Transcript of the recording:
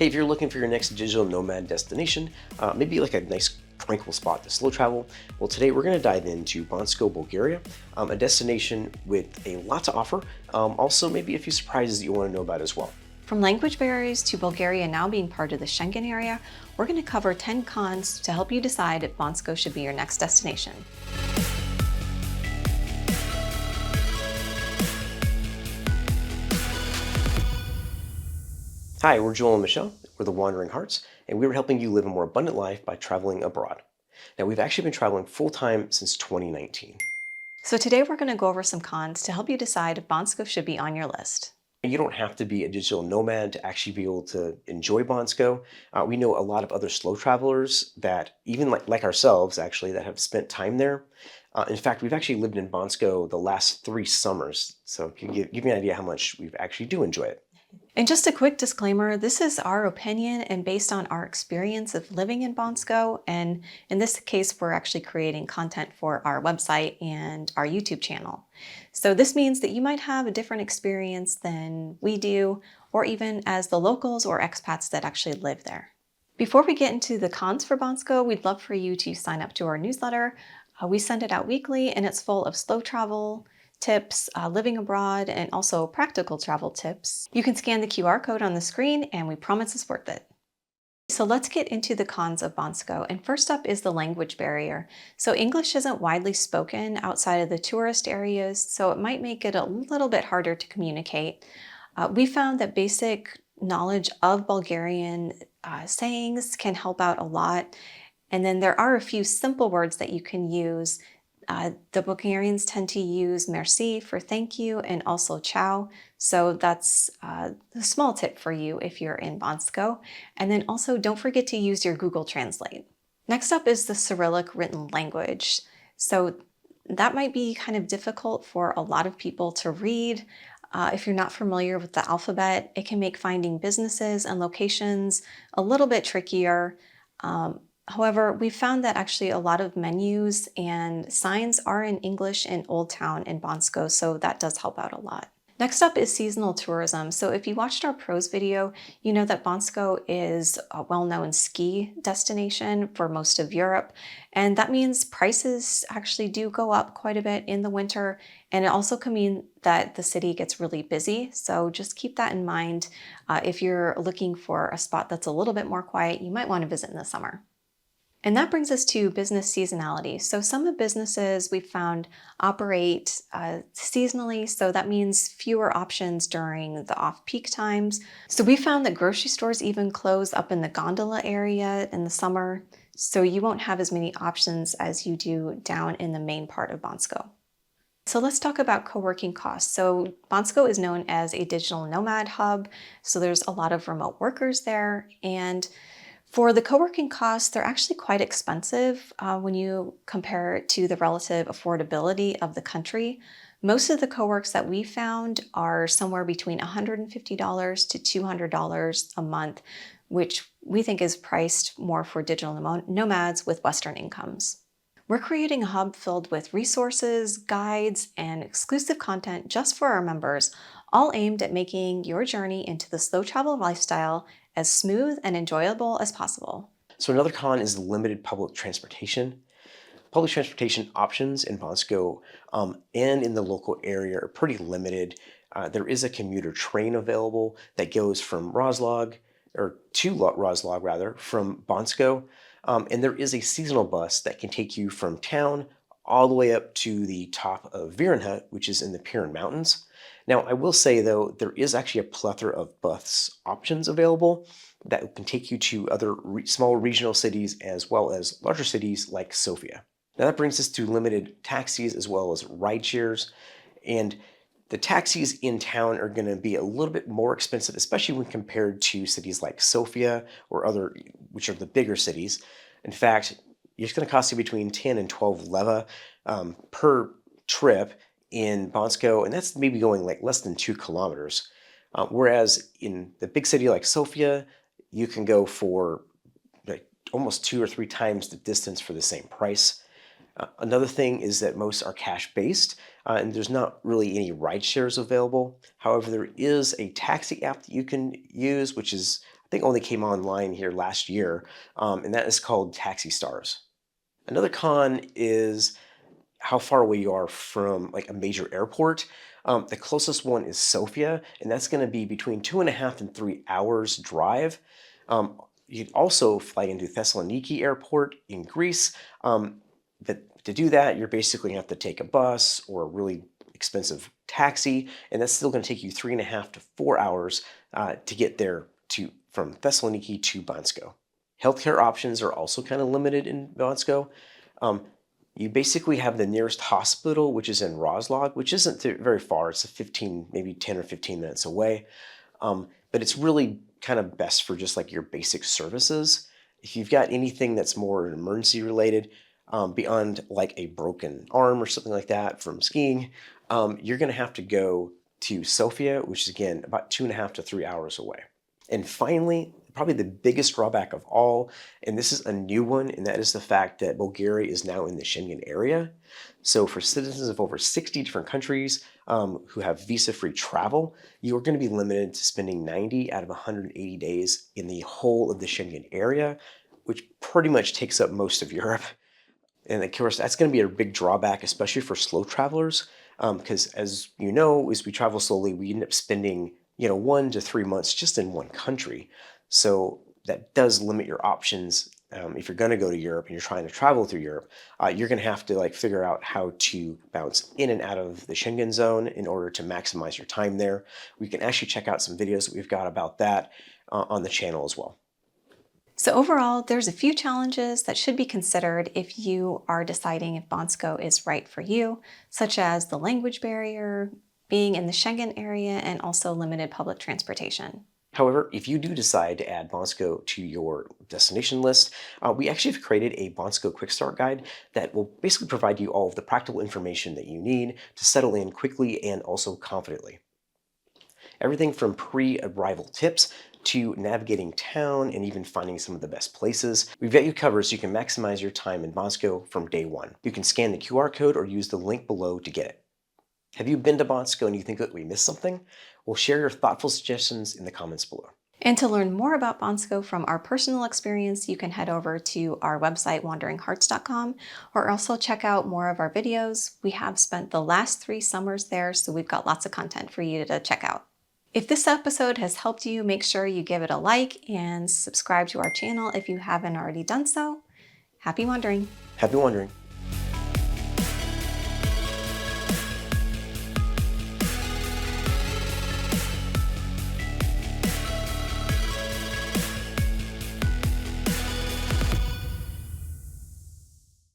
Hey, if you're looking for your next digital nomad destination, maybe like a nice tranquil spot to slow travel, well, today we're going to dive into Bansko, Bulgaria, a destination with a lot to offer, also maybe a few surprises that you want to know about as well. From language barriers to Bulgaria now being part of the Schengen area, we're going to cover 10 cons to help you decide if Bansko should be your next destination. Hi, we're Joel and Michelle. We're the Wandering Hartz, and we're helping you live a more abundant life by traveling abroad. Now, we've actually been traveling full-time since 2019. So today we're going to go over some cons to help you decide if Bansko should be on your list. You don't have to be a digital nomad to actually be able to enjoy Bansko. We know a lot of other slow travelers that, even like ourselves, actually, that have spent time there. In fact, we've actually lived in Bansko the last 3 summers, so it can give you an idea how much we actually do enjoy it. And just a quick disclaimer, this is our opinion and based on our experience of living in Bansko. And in this case, we're actually creating content for our website and our YouTube channel. So this means that you might have a different experience than we do, or even as the locals or expats that actually live there. Before we get into the cons for Bansko, we'd love for you to sign up to our newsletter. We send it out weekly and it's full of slow travel tips, living abroad, and also practical travel tips. You can scan the QR code on the screen and we promise it's worth it. So let's get into the cons of Bansko. And first up is the language barrier. So English isn't widely spoken outside of the tourist areas, so it might make it a little bit harder to communicate. We found that basic knowledge of Bulgarian sayings can help out a lot. And then there are a few simple words that you can use. The Bulgarians tend to use merci for thank you and also ciao. So that's a small tip for you if you're in Bansko. And then also don't forget to use your Google Translate. Next up is the Cyrillic written language. So that might be kind of difficult for a lot of people to read. If you're not familiar with the alphabet, it can make finding businesses and locations a little bit trickier. However, we found that actually a lot of menus and signs are in English in Old Town in Bansko, so that does help out a lot. Next up is seasonal tourism. So if you watched our pros video, you know that Bansko is a well-known ski destination for most of Europe. And that means prices actually do go up quite a bit in the winter. And it also can mean that the city gets really busy. So just keep that in mind. If you're looking for a spot that's a little bit more quiet, you might want to visit in the summer. And that brings us to business seasonality. So some of the businesses we've found operate seasonally, so that means fewer options during the off-peak times. So we found that grocery stores even close up in the gondola area in the summer, so you won't have as many options as you do down in the main part of Bansko. So let's talk about co-working costs. So Bansko is known as a digital nomad hub, so there's a lot of remote workers there, and for the co-working costs, they're actually quite expensive when you compare it to the relative affordability of the country. Most of the co-works that we found are somewhere between $150 to $200 a month, which we think is priced more for digital nomads with Western incomes. We're creating a hub filled with resources, guides, and exclusive content just for our members, all aimed at making your journey into the slow travel lifestyle as smooth and enjoyable as possible. So another con is the limited public transportation. Public transportation options in Bansko and in the local area are pretty limited. There is a commuter train available that goes from Roslag, or to Roslag rather, from Bansko. And there is a seasonal bus that can take you from town all the way up to the top of Virenhut, which is in the Pirin Mountains. Now, I will say, though, there is actually a plethora of bus options available that can take you to other small regional cities as well as larger cities like Sofia. Now, that brings us to limited taxis as well as ride shares. And the taxis in town are going to be a little bit more expensive, especially when compared to cities like Sofia or other, which are the bigger cities. In fact, it's going to cost you between 10 and 12 leva per trip in Bansko, and that's maybe going like less than 2 kilometers. Whereas in the big city like Sofia, you can go for like almost 2 or 3 times the distance for the same price. Another thing is that most are cash-based, and there's not really any ride shares available. However, there is a taxi app that you can use, which is think only came online here last year, and that is called Taxi Stars. Another con is how far away you are from like a major airport. The closest one is Sofia, and that's going to be between 2.5 and 3 hours drive. You can also fly into Thessaloniki Airport in Greece. But to do that, you're basically going to have to take a bus or a really expensive taxi, and that's still going to take you 3.5 to 4 hours to get there from Thessaloniki to Bansko. Healthcare options are also kind of limited in Bansko. You basically have the nearest hospital, which is in Roslav, which isn't very far. It's 15, maybe 10 or 15 minutes away. But it's really kind of best for just like your basic services. If you've got anything that's more emergency related, beyond like a broken arm or something like that from skiing, you're going to have to go to Sofia, which is again about 2.5 to 3 hours away. And finally, probably the biggest drawback of all, and this is a new one, and that is the fact that Bulgaria is now in the Schengen area. So for citizens of over 60 different countries who have visa-free travel, you are going to be limited to spending 90 out of 180 days in the whole of the Schengen area, which pretty much takes up most of Europe. And of course, that's going to be a big drawback, especially for slow travelers, because as you know, as we travel slowly, we end up spending 1 to 3 months just in one country. So that does limit your options. If you're going to go to Europe and you're trying to travel through Europe, you're going to have to like figure out how to bounce in and out of the Schengen zone in order to maximize your time there. We can actually check out some videos that we've got about that on the channel as well. So overall, there's a few challenges that should be considered if you are deciding if Bansko is right for you, such as the language barrier, being in the Schengen area, and also limited public transportation. However, if you do decide to add Bansko to your destination list, we actually have created a Bansko Quick Start Guide that will basically provide you all of the practical information that you need to settle in quickly and also confidently. Everything from pre-arrival tips to navigating town and even finding some of the best places. We've got you covered so you can maximize your time in Bansko from day one. You can scan the QR code or use the link below to get it. Have you been to Bansko and you think that we missed something? Well, share your thoughtful suggestions in the comments below. And to learn more about Bansko from our personal experience, you can head over to our website, wanderinghartz.com, or also check out more of our videos. We have spent the last 3 summers there, so we've got lots of content for you to check out. If this episode has helped you, make sure you give it a like and subscribe to our channel if you haven't already done so. Happy wandering! Happy wandering!